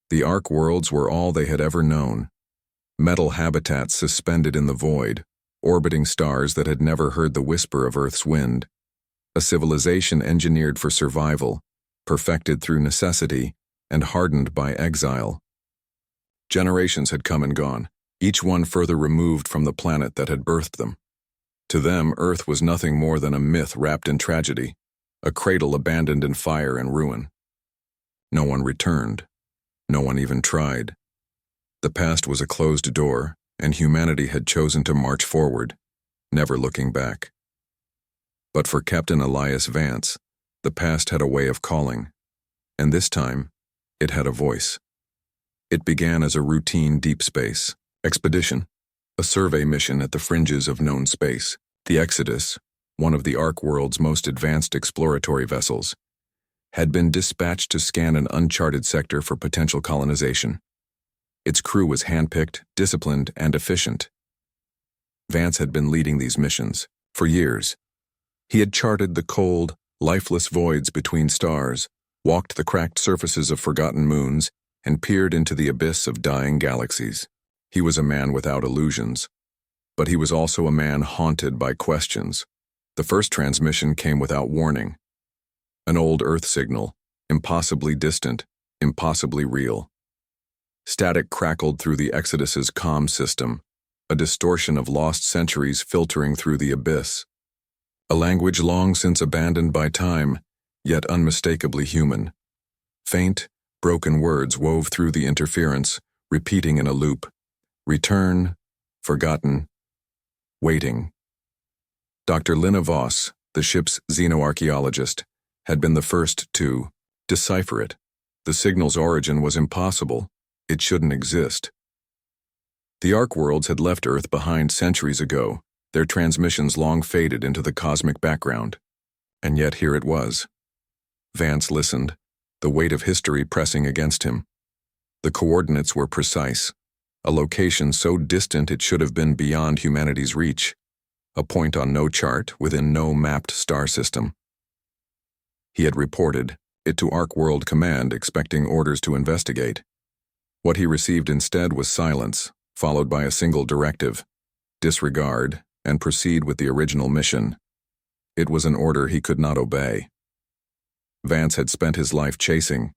The Ark Worlds were all they had ever known. Metal habitats suspended in the void, orbiting stars that had never heard the whisper of Earth's wind. A civilization engineered for survival, perfected through necessity, and hardened by exile. Generations had come and gone, each one further removed from the planet that had birthed them. To them, Earth was nothing more than a myth wrapped in tragedy, a cradle abandoned in fire and ruin. No one returned. No one even tried. The past was a closed door, and humanity had chosen to march forward, never looking back. But for Captain Elias Vance, the past had a way of calling, and this time, it had a voice. It began as a routine deep space expedition, a survey mission at the fringes of known space. The Exodus, one of the Ark Worlds' most advanced exploratory vessels, had been dispatched to scan an uncharted sector for potential colonization. Its crew was handpicked, disciplined, and efficient. Vance had been leading these missions for years. He had charted the cold, lifeless voids between stars, walked the cracked surfaces of forgotten moons, and peered into the abyss of dying galaxies. He was a man without illusions, but he was also a man haunted by questions. The first transmission came without warning. An old Earth signal, impossibly distant, impossibly real. Static crackled through the Exodus's comm system, a distortion of lost centuries filtering through the abyss. A language long since abandoned by time, yet unmistakably human. Faint, broken words wove through the interference, repeating in a loop. Return, forgotten, waiting. Dr. Elias Vance, the ship's xenoarchaeologist, had been the first to decipher it. The signal's origin was impossible. It shouldn't exist. The Ark Worlds had left Earth behind centuries ago, their transmissions long faded into the cosmic background. And yet here it was. Vance listened, the weight of history pressing against him. The coordinates were precise, a location so distant it should have been beyond humanity's reach, a point on no chart within no mapped star system. He had reported it to Ark World Command, expecting orders to investigate. What he received instead was silence, followed by a single directive: disregard and proceed with the original mission. It was an order he could not obey. Vance had spent his life chasing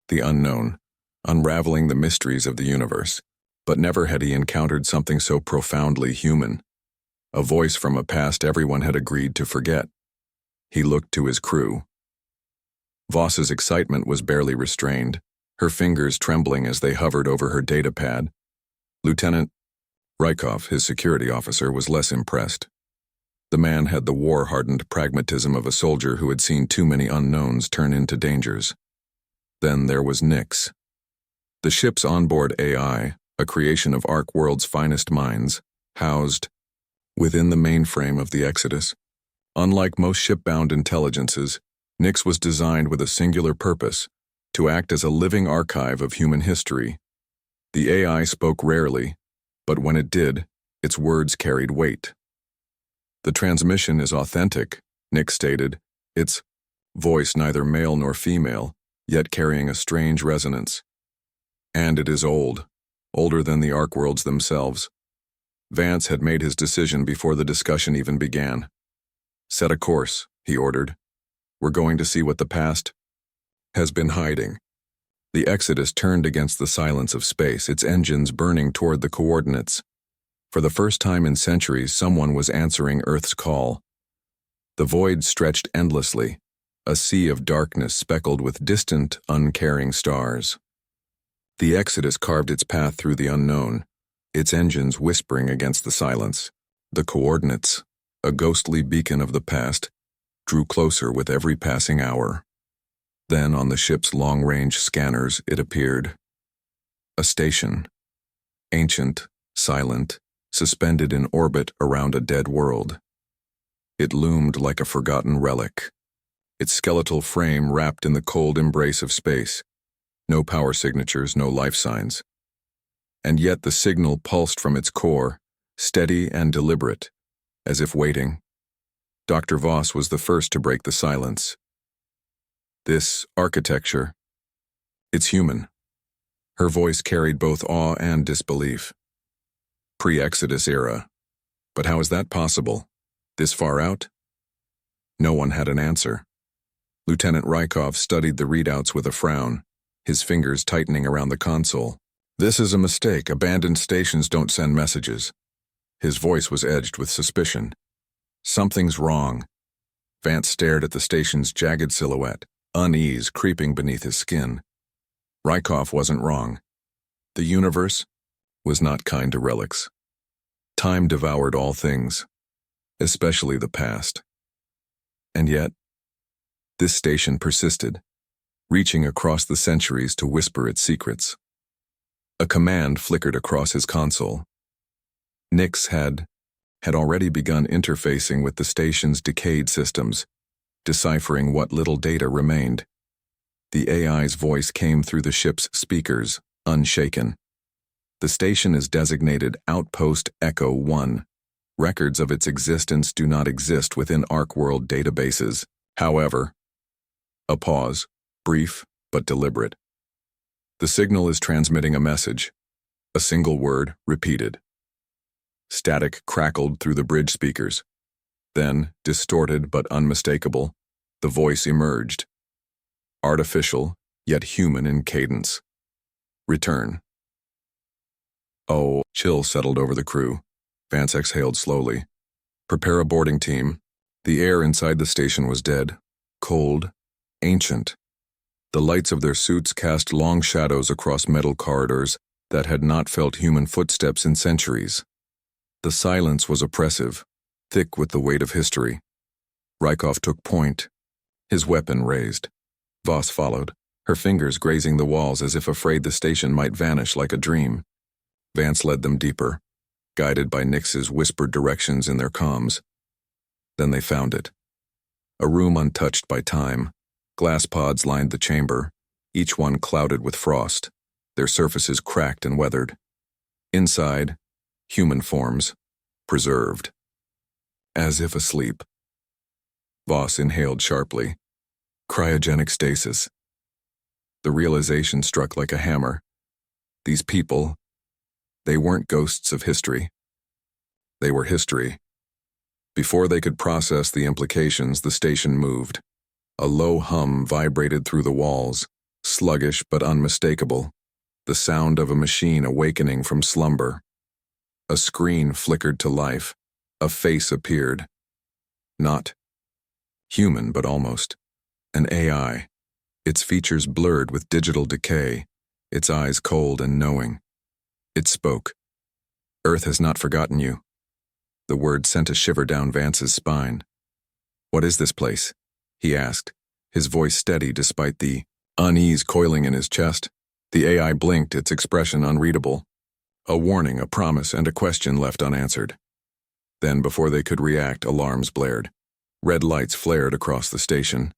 the unknown, unraveling the mysteries of the universe, but never had he encountered something so profoundly human. A voice from a past everyone had agreed to forget. He looked to his crew. Voss's excitement was barely restrained, her fingers trembling as they hovered over her data pad. Lieutenant Rykov, his security officer, was less impressed. The man had the war-hardened pragmatism of a soldier who had seen too many unknowns turn into dangers. Then there was Nix. The ship's onboard AI, a creation of Ark World's finest minds, housed within the mainframe of the Exodus. Unlike most shipbound intelligences, Nix was designed with a singular purpose: to act as a living archive of human history. The AI spoke rarely, but when it did, its words carried weight. "The transmission is authentic," Nix stated, its voice neither male nor female, yet carrying a strange resonance. "And it is old, older than the Ark Worlds themselves." Vance had made his decision before the discussion even began. "Set a course," he ordered. "We're going to see what the past has been hiding." The Exodus turned against the silence of space, its engines burning toward the coordinates. For the first time in centuries, someone was answering Earth's call. The void stretched endlessly, a sea of darkness speckled with distant, uncaring stars. The Exodus carved its path through the unknown, its engines whispering against the silence. The coordinates, a ghostly beacon of the past, drew closer with every passing hour. Then, on the ship's long-range scanners, it appeared. A station. Ancient, silent, suspended in orbit around a dead world. It loomed like a forgotten relic, its skeletal frame wrapped in the cold embrace of space. No power signatures, no life signs. And yet the signal pulsed from its core, steady and deliberate, as if waiting. Dr. Vance was the first to break the silence. "This architecture, it's human." Her voice carried both awe and disbelief. Pre-Exodus era. But how is that possible? This far out? No one had an answer. Lieutenant Rykov studied the readouts with a frown, his fingers tightening around the console. This is a mistake. Abandoned stations don't send messages. His voice was edged with suspicion. Something's wrong. Vance stared at the station's jagged silhouette, unease creeping beneath his skin. Rykov wasn't wrong. The universe was not kind to relics. Time devoured all things, especially the past. And yet, this station persisted, reaching across the centuries to whisper its secrets. A command flickered across his console. Nix had already begun interfacing with the station's decayed systems, deciphering what little data remained. The AI's voice came through the ship's speakers, unshaken. The station is designated Outpost Echo 1. Records of its existence do not exist within Ark World databases. However, a pause, brief but deliberate. The signal is transmitting a message. A single word, repeated. Static crackled through the bridge speakers. Then, distorted but unmistakable, the voice emerged. Artificial, yet human in cadence. Return. Oh, chill settled over the crew. Vance exhaled slowly. Prepare a boarding team. The air inside the station was dead, cold, ancient. The lights of their suits cast long shadows across metal corridors that had not felt human footsteps in centuries. The silence was oppressive, thick with the weight of history. Rykov took point, his weapon raised. Vance followed, her fingers grazing the walls as if afraid the station might vanish like a dream. Vance led them deeper, guided by Nix's whispered directions in their comms. Then they found it. A room untouched by time. Glass pods lined the chamber, each one clouded with frost, their surfaces cracked and weathered. Inside, human forms, preserved. As if asleep. Vance inhaled sharply. Cryogenic stasis. The realization struck like a hammer. These people, they weren't ghosts of history. They were history. Before they could process the implications, the station moved. A low hum vibrated through the walls, sluggish but unmistakable, the sound of a machine awakening from slumber. A screen flickered to life. A face appeared. Not human, but almost. An AI, its features blurred with digital decay, its eyes cold and knowing. It spoke. Earth has not forgotten you. The word sent a shiver down Vance's spine. What is this place? He asked, his voice steady despite the unease coiling in his chest. The AI blinked, its expression unreadable. A warning, a promise, and a question left unanswered. Then, before they could react, alarms blared. Red lights flared across the station.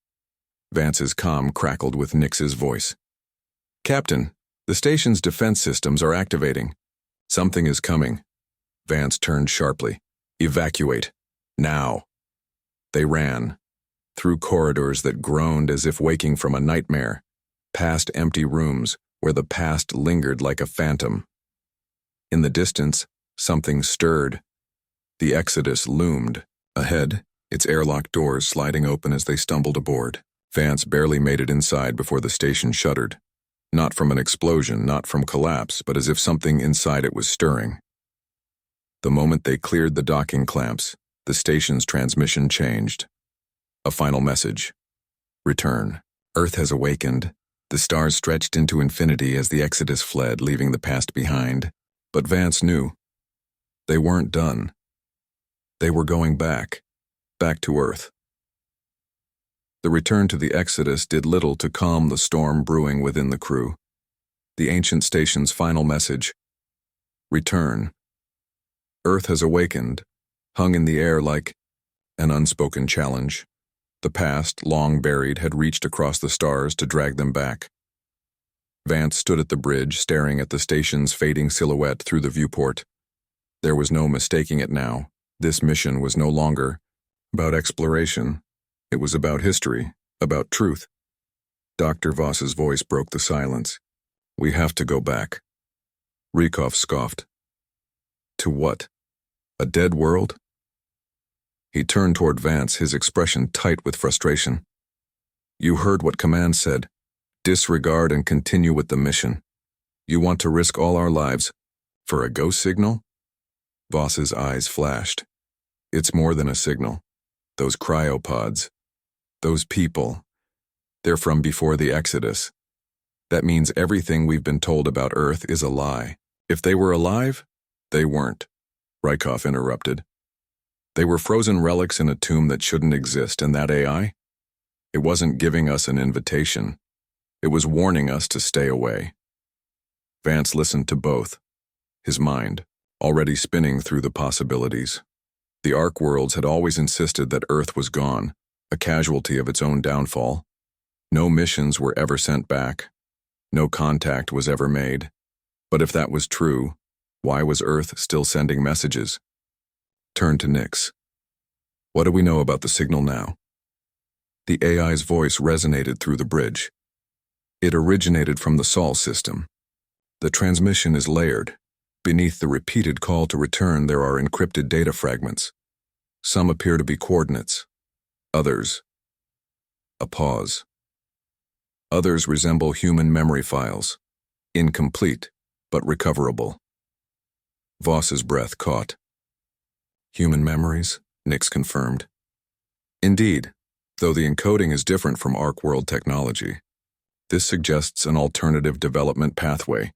Vance's comm crackled with Nix's voice. Captain, the station's defense systems are activating. Something is coming. Vance turned sharply. Evacuate. Now. They ran. Through corridors that groaned as if waking from a nightmare. Past empty rooms where the past lingered like a phantom. In the distance, something stirred. The Exodus loomed. Ahead, its airlock doors sliding open as they stumbled aboard. Vance barely made it inside before the station shuddered. Not from an explosion, not from collapse, but as if something inside it was stirring. The moment they cleared the docking clamps, the station's transmission changed. A final message. Return. Earth has awakened. The stars stretched into infinity as the Exodus fled, leaving the past behind. But Vance knew. They weren't done. They were going back to Earth. The return to the Exodus did little to calm the storm brewing within the crew. The ancient station's final message. Return. Earth has awakened, hung in the air like an unspoken challenge. The past, long buried, had reached across the stars to drag them back. Vance stood at the bridge, staring at the station's fading silhouette through the viewport. There was no mistaking it now. This mission was no longer about exploration. It was about history, about truth. Dr. Voss's voice broke the silence. We have to go back. Rykov scoffed. To what? A dead world? He turned toward Vance, his expression tight with frustration. You heard what Command said. Disregard and continue with the mission. You want to risk all our lives for a go signal? Voss's eyes flashed. It's more than a signal. Those cryopods. Those people. They're from before the Exodus. That means everything we've been told about Earth is a lie. If they were alive, they weren't, Rykov interrupted. They were frozen relics in a tomb that shouldn't exist, and that AI? It wasn't giving us an invitation. It was warning us to stay away. Vance listened to both, his mind already spinning through the possibilities. The Ark Worlds had always insisted that Earth was gone, a casualty of its own downfall. No missions were ever sent back. No contact was ever made. But if that was true, why was Earth still sending messages? Turned to Nix. What do we know about the signal now? The AI's voice resonated through the bridge. It originated from the Sol system. The transmission is layered. Beneath the repeated call to return, there are encrypted data fragments. Some appear to be coordinates. Others. A pause. Others resemble human memory files. Incomplete, but recoverable. Voss's breath caught. Human memories, Nix confirmed. Indeed, though the encoding is different from Ark World technology. This suggests an alternative development pathway,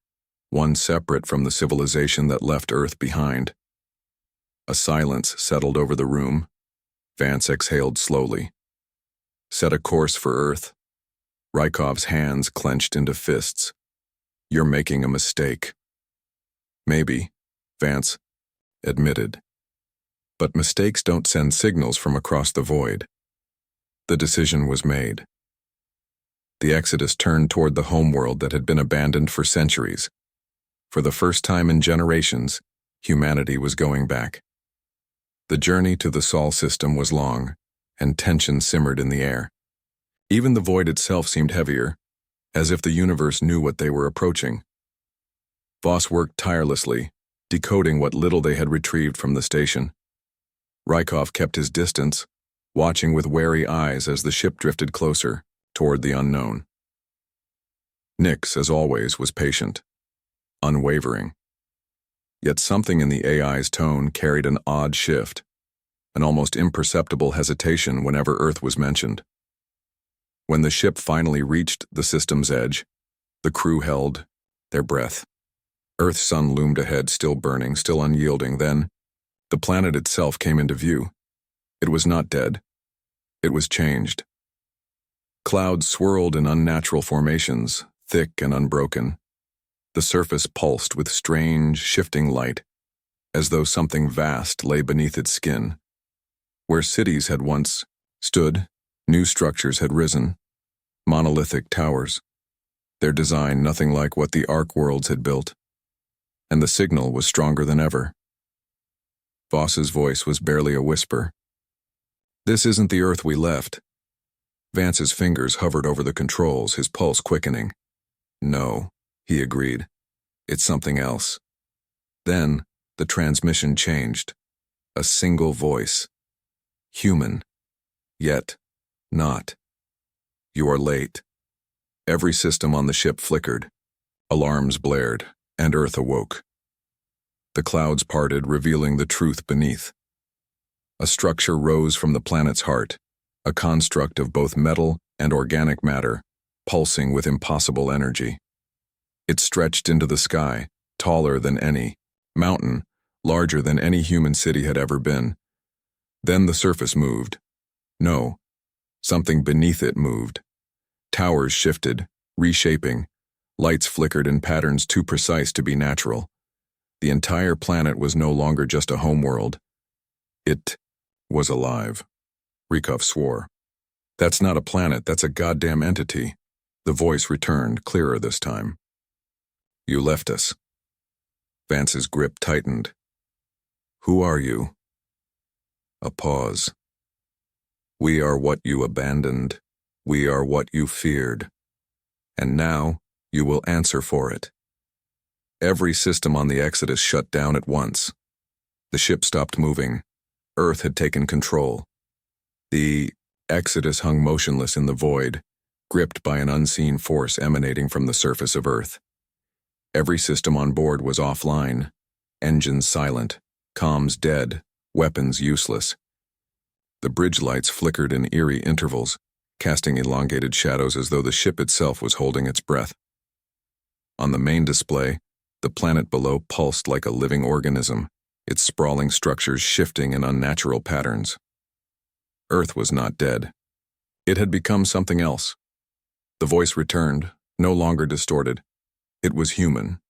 one separate from the civilization that left Earth behind. A silence settled over the room. Vance exhaled slowly. Set a course for Earth. Rykov's hands clenched into fists. You're making a mistake. Maybe, Vance admitted. But mistakes don't send signals from across the void. The decision was made. The Exodus turned toward the homeworld that had been abandoned for centuries. For the first time in generations, humanity was going back. The journey to the Sol system was long, and tension simmered in the air. Even the void itself seemed heavier, as if the universe knew what they were approaching. Voss worked tirelessly, decoding what little they had retrieved from the station. Rykov kept his distance, watching with wary eyes as the ship drifted closer toward the unknown. Nix, as always, was patient, unwavering. Yet something in the AI's tone carried an odd shift, an almost imperceptible hesitation whenever Earth was mentioned. When the ship finally reached the system's edge, the crew held their breath. Earth's sun loomed ahead, still burning, still unyielding. Then, the planet itself came into view. It was not dead. It was changed. Clouds swirled in unnatural formations, thick and unbroken. The surface pulsed with strange, shifting light, as though something vast lay beneath its skin. Where cities had once stood, new structures had risen, monolithic towers, their design nothing like what the Ark Worlds had built. And the signal was stronger than ever. Voss's voice was barely a whisper. This isn't the Earth we left. Vance's fingers hovered over the controls, his pulse quickening. No, he agreed. It's something else. Then, the transmission changed. A single voice. Human. Yet, not. You are late. Every system on the ship flickered. Alarms blared, and Earth awoke. The clouds parted, revealing the truth beneath. A structure rose from the planet's heart, a construct of both metal and organic matter, pulsing with impossible energy. It stretched into the sky, taller than any mountain, larger than any human city had ever been. Then the surface moved. No, something beneath it moved. Towers shifted, reshaping. Lights flickered in patterns too precise to be natural. The entire planet was no longer just a homeworld. It was alive. Rykov swore. That's not a planet, that's a goddamn entity. The voice returned, clearer this time. You left us. Vance's grip tightened. Who are you? A pause. We are what you abandoned. We are what you feared. And now, You will answer for it. Every system on the Exodus shut down at once. The ship stopped moving. Earth had taken control. The Exodus hung motionless in the void, gripped by an unseen force emanating from the surface of Earth. Every system on board was offline, engines silent, comms dead, weapons useless. The bridge lights flickered in eerie intervals, casting elongated shadows as though the ship itself was holding its breath. On the main display, the planet below pulsed like a living organism, its sprawling structures shifting in unnatural patterns. Earth was not dead. It had become something else. The voice returned, no longer distorted. It was human,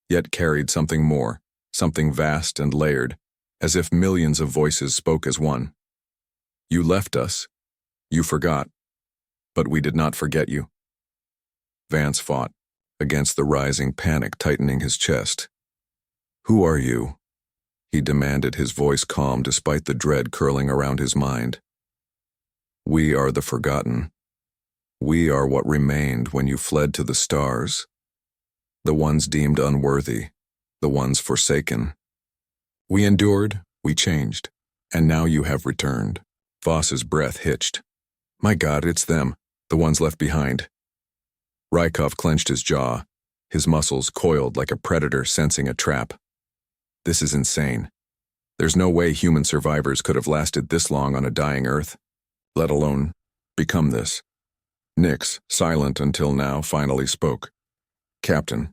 yet carried something more, something vast and layered, as if millions of voices spoke as one. You left us. You forgot. But we did not forget you. Vance fought, against the rising panic tightening his chest. Who are you? He demanded, his voice calm despite the dread curling around his mind. We are the forgotten. We are what remained when you fled to the stars. The ones deemed unworthy, the ones forsaken. We endured, we changed, and now you have returned. Voss's breath hitched. My God, it's them, the ones left behind. Rykov clenched his jaw, his muscles coiled like a predator sensing a trap. This is insane. There's no way human survivors could have lasted this long on a dying Earth, let alone become this. Nix, silent until now, finally spoke. Captain,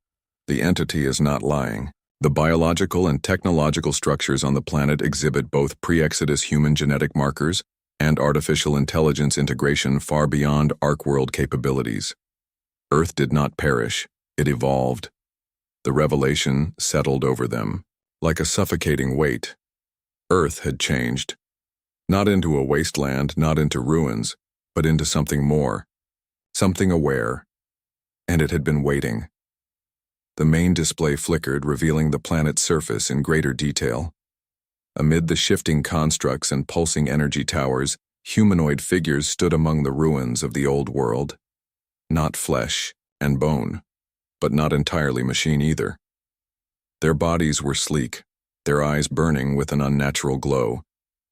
the entity is not lying. The biological and technological structures on the planet exhibit both pre-Exodus human genetic markers and artificial intelligence integration far beyond Ark World capabilities. Earth did not perish, it evolved. The revelation settled over them, like a suffocating weight. Earth had changed. Not into a wasteland, not into ruins, but into something more. Something aware. And it had been waiting. The main display flickered, revealing the planet's surface in greater detail. Amid the shifting constructs and pulsing energy towers, humanoid figures stood among the ruins of the old world. Not flesh and bone, but not entirely machine either. Their bodies were sleek, their eyes burning with an unnatural glow,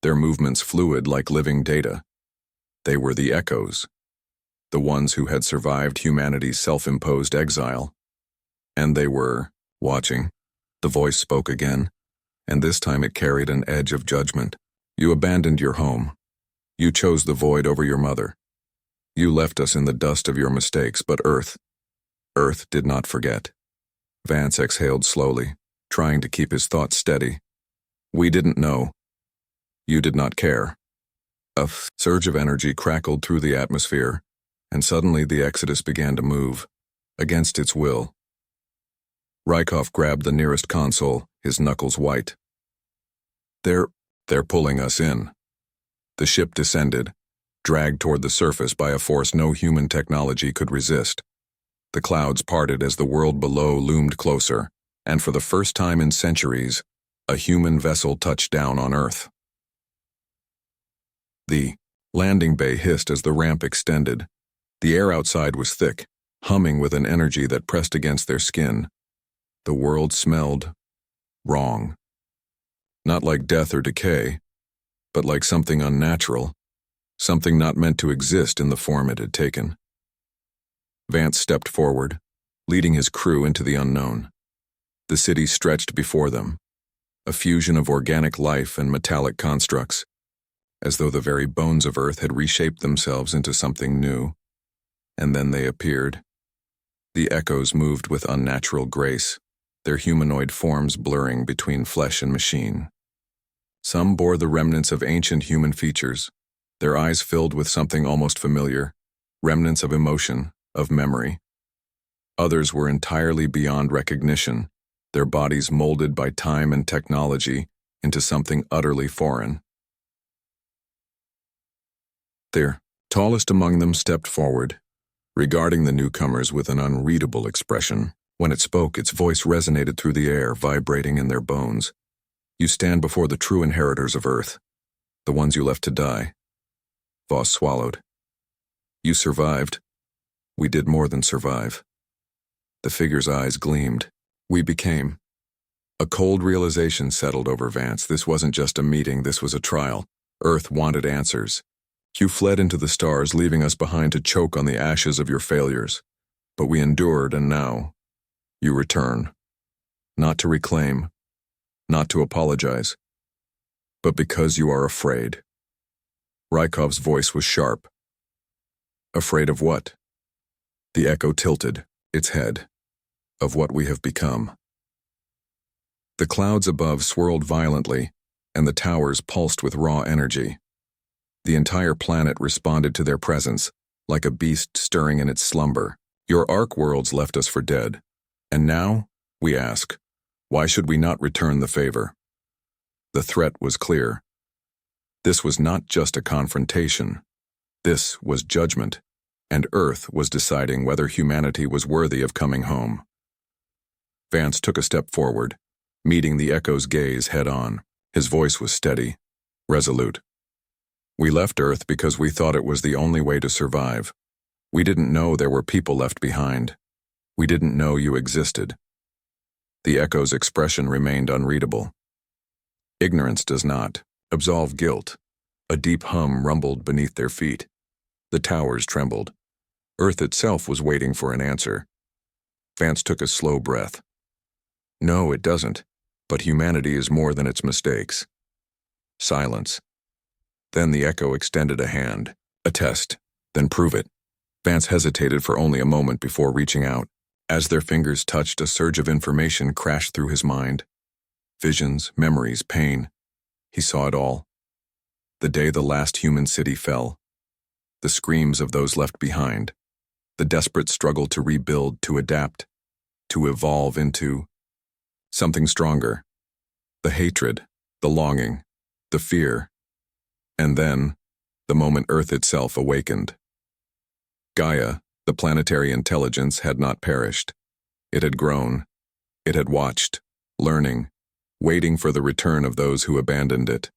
their movements fluid like living data. They were the echoes, the ones who had survived humanity's self-imposed exile. And they were watching. The voice spoke again, and this time it carried an edge of judgment. You abandoned your home. You chose the void over your mother. You left us in the dust of your mistakes, but Earth did not forget. Vance exhaled slowly, trying to keep his thoughts steady. We didn't know. You did not care. A surge of energy crackled through the atmosphere, and suddenly the Exodus began to move, against its will. Rykov grabbed the nearest console, his knuckles white. They're pulling us in. The ship descended, dragged toward the surface by a force no human technology could resist. The clouds parted as the world below loomed closer, and for the first time in centuries, a human vessel touched down on Earth. The landing bay hissed as the ramp extended. The air outside was thick, humming with an energy that pressed against their skin. The world smelled wrong. Not like death or decay, but like something unnatural, something not meant to exist in the form it had taken. Vance stepped forward, leading his crew into the unknown. The city stretched before them, a fusion of organic life and metallic constructs, as though the very bones of Earth had reshaped themselves into something new. And then they appeared. The echoes moved with unnatural grace, their humanoid forms blurring between flesh and machine. Some bore the remnants of ancient human features, their eyes filled with something almost familiar, remnants of emotion, of memory. Others were entirely beyond recognition, their bodies molded by time and technology into something utterly foreign. The tallest among them stepped forward, regarding the newcomers with an unreadable expression. When it spoke, its voice resonated through the air, vibrating in their bones. You stand before the true inheritors of Earth, the ones you left to die. Voss swallowed. You survived. We did more than survive. The figure's eyes gleamed. We became. A cold realization settled over Vance. This wasn't just a meeting, this was a trial. Earth wanted answers. You fled into the stars, leaving us behind to choke on the ashes of your failures. But we endured, and now you return. Not to reclaim, not to apologize, but because you are afraid. Rykov's voice was sharp. Afraid of what? The echo tilted its head. Of what we have become. The clouds above swirled violently, and the towers pulsed with raw energy. The entire planet responded to their presence, like a beast stirring in its slumber. Your Ark Worlds left us for dead. And now, we ask, why should we not return the favor? The threat was clear. This was not just a confrontation. This was judgment, and Earth was deciding whether humanity was worthy of coming home. Vance took a step forward, meeting the echo's gaze head-on. His voice was steady, resolute. We left Earth because we thought it was the only way to survive. We didn't know there were people left behind. We didn't know you existed. The echo's expression remained unreadable. Ignorance does not absolve guilt. A deep hum rumbled beneath their feet. The towers trembled. Earth itself was waiting for an answer. Vance took a slow breath. No, it doesn't. But humanity is more than its mistakes. Silence. Then the echo extended a hand. A test. Then prove it. Vance hesitated for only a moment before reaching out. As their fingers touched, a surge of information crashed through his mind. Visions, memories, pain. He saw it all. The day the last human city fell. The screams of those left behind. The desperate struggle to rebuild, to adapt, to evolve into something stronger. The hatred, the longing, the fear. And then, the moment Earth itself awakened. Gaia, the planetary intelligence, had not perished. It had grown. It had watched, learning, waiting for the return of those who abandoned it.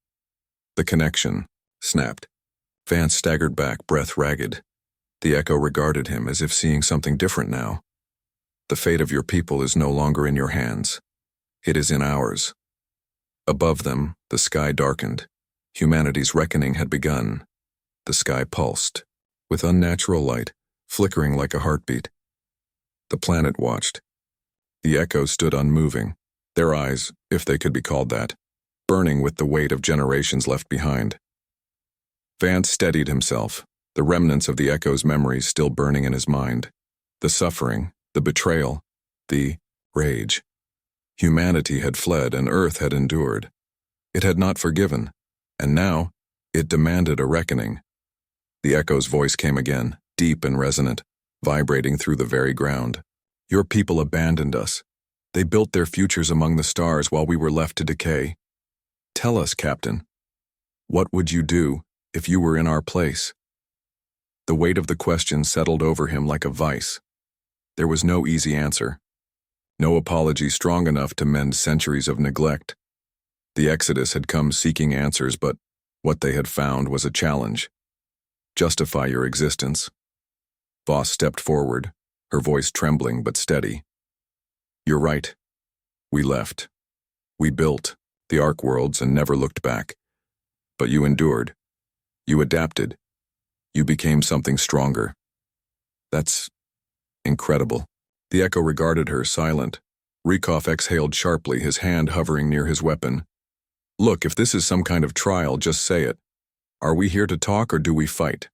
The connection snapped. Vance staggered back, breath ragged. The echo regarded him as if seeing something different now. The fate of your people is no longer in your hands. It is in ours. Above them, the sky darkened. Humanity's reckoning had begun. The sky pulsed, with unnatural light, flickering like a heartbeat. The planet watched. The echo stood unmoving, their eyes, if they could be called that, burning with the weight of generations left behind. Vance steadied himself, the remnants of the echo's memories still burning in his mind. The suffering, the betrayal, the rage. Humanity had fled and Earth had endured. It had not forgiven, and now it demanded a reckoning. The echo's voice came again, deep and resonant, vibrating through the very ground. Your people abandoned us. They built their futures among the stars while we were left to decay. Tell us, Captain, what would you do if you were in our place? The weight of the question settled over him like a vice. There was no easy answer. No apology strong enough to mend centuries of neglect. The Exodus had come seeking answers, but what they had found was a challenge. Justify your existence. Voss stepped forward, her voice trembling but steady. You're right. We left. We built the Ark Worlds and never looked back. But you endured. You adapted. You became something stronger. That's incredible. The echo regarded her, silent. Rykov exhaled sharply, his hand hovering near his weapon. Look, if this is some kind of trial, just say it. Are we here to talk or do we fight?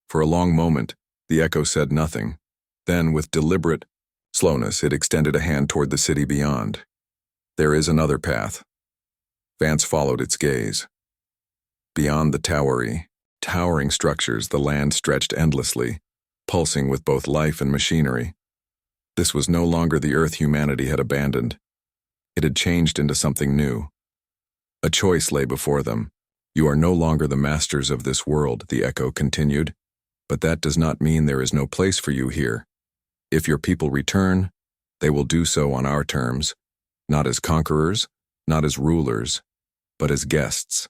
For a long moment, the echo said nothing. Then, with deliberate slowness, it extended a hand toward the city beyond. There is another path. Vance followed its gaze. Beyond the towering structures, the land stretched endlessly, pulsing with both life and machinery. This was no longer the Earth humanity had abandoned. It had changed into something new. A choice lay before them. You are no longer the masters of this world, the echo continued, but that does not mean there is no place for you here. If your people return, they will do so on our terms, not as conquerors, not as rulers, but as guests.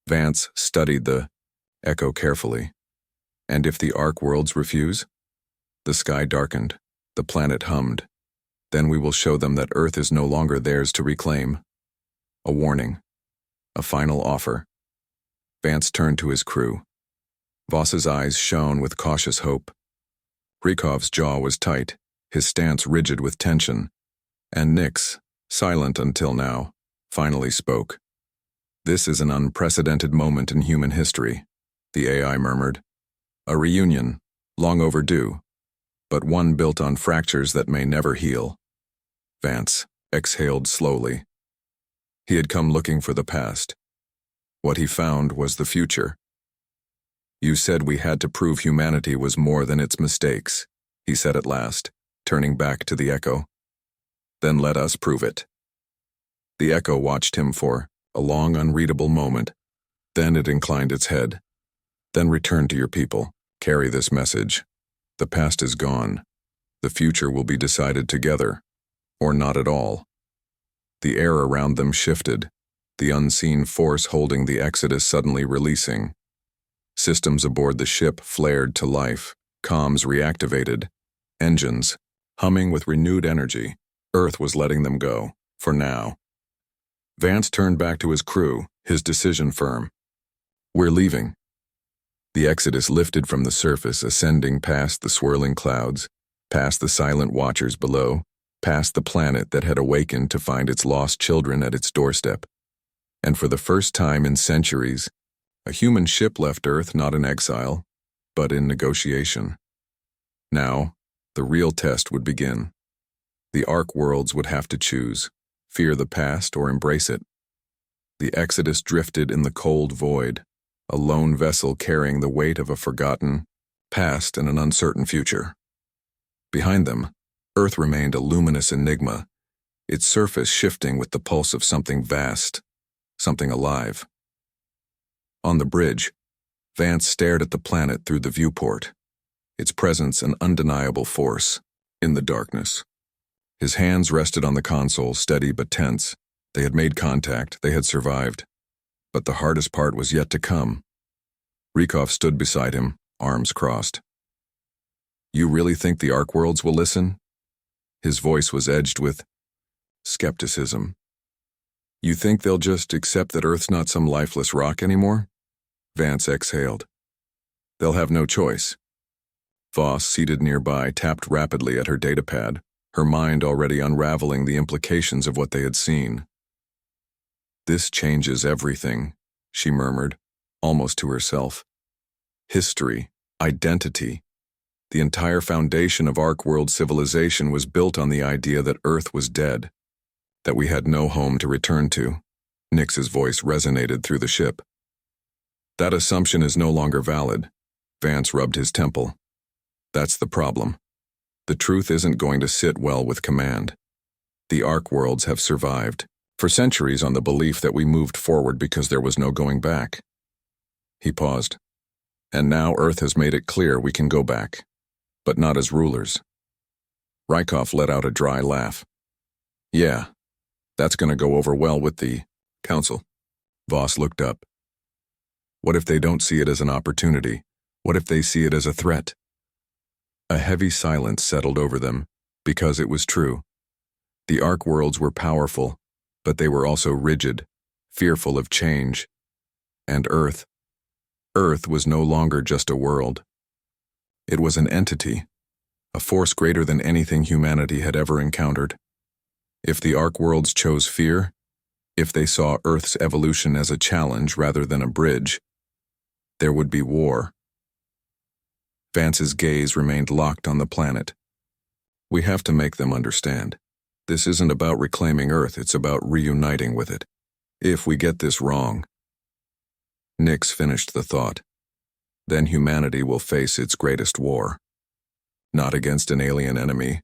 Vance studied the echo carefully. And if the Ark Worlds refuse? The sky darkened. The planet hummed. Then we will show them that Earth is no longer theirs to reclaim. A warning. A final offer. Vance turned to his crew. Voss's eyes shone with cautious hope. Rikov's jaw was tight, his stance rigid with tension. And Nix, silent until now, finally spoke. "This is an unprecedented moment in human history," the AI murmured. "A reunion, long overdue, but one built on fractures that may never heal." Vance exhaled slowly. He had come looking for the past. What he found was the future. "You said we had to prove humanity was more than its mistakes," he said at last, turning back to the Echo. "Then let us prove it." The Echo watched him for a long, unreadable moment. Then it inclined its head. "Then return to your people. Carry this message. The past is gone. The future will be decided together, or not at all." The air around them shifted, the unseen force holding the Exodus suddenly releasing. Systems aboard the ship flared to life, comms reactivated, engines humming with renewed energy. Earth was letting them go, for now. Vance turned back to his crew, his decision firm. "We're leaving." The Exodus lifted from the surface, ascending past the swirling clouds, past the silent watchers below, past the planet that had awakened to find its lost children at its doorstep. And for the first time in centuries, a human ship left Earth not in exile, but in negotiation. Now, the real test would begin. The Ark Worlds would have to choose, fear the past or embrace it. The Exodus drifted in the cold void, a lone vessel carrying the weight of a forgotten past and an uncertain future. Behind them, Earth remained a luminous enigma, its surface shifting with the pulse of something vast, something alive. On the bridge, Vance stared at the planet through the viewport, its presence an undeniable force in the darkness. His hands rested on the console, steady but tense. They had made contact, they had survived. But the hardest part was yet to come. Rikov stood beside him, arms crossed. "You really think the Ark Worlds will listen?" His voice was edged with skepticism. "You think they'll just accept that Earth's not some lifeless rock anymore?" Vance exhaled. "They'll have no choice." Voss, seated nearby, tapped rapidly at her datapad, her mind already unraveling the implications of what they had seen. "This changes everything," she murmured, almost to herself. "History, identity. The entire foundation of Ark World civilization was built on the idea that Earth was dead, that we had no home to return to." Nix's voice resonated through the ship. "That assumption is no longer valid." Vance rubbed his temple. "That's the problem. The truth isn't going to sit well with command. The Ark Worlds have survived, for centuries, on the belief that we moved forward because there was no going back." He paused. "And now Earth has made it clear we can go back, but not as rulers." Rykov let out a dry laugh. "Yeah, that's going to go over well with the Council." Voss looked up. "What if they don't see it as an opportunity? What if they see it as a threat?" A heavy silence settled over them, because it was true. The Ark Worlds were powerful, but they were also rigid, fearful of change. And Earth was no longer just a world. It was an entity, a force greater than anything humanity had ever encountered. If the Ark Worlds chose fear, if they saw Earth's evolution as a challenge rather than a bridge, there would be war. Vance's gaze remained locked on the planet. "We have to make them understand. This isn't about reclaiming Earth, it's about reuniting with it. If we get this wrong..." Nix finished the thought. "Then humanity will face its greatest war. Not against an alien enemy,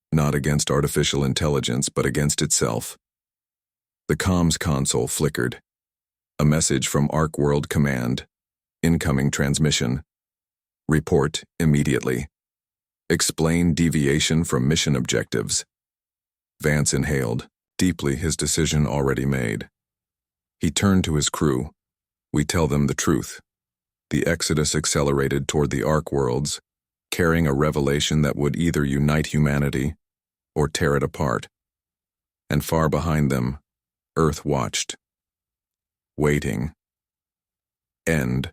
not against artificial intelligence, but against itself." The comms console flickered. A message from Ark World Command. Incoming transmission. "Report immediately. Explain deviation from mission objectives." Vance inhaled, deeply, his decision already made. He turned to his crew. "We tell them the truth. The Exodus accelerated toward the Ark Worlds, carrying a revelation that would either unite humanity or tear it apart. And far behind them, Earth watched. Waiting. End.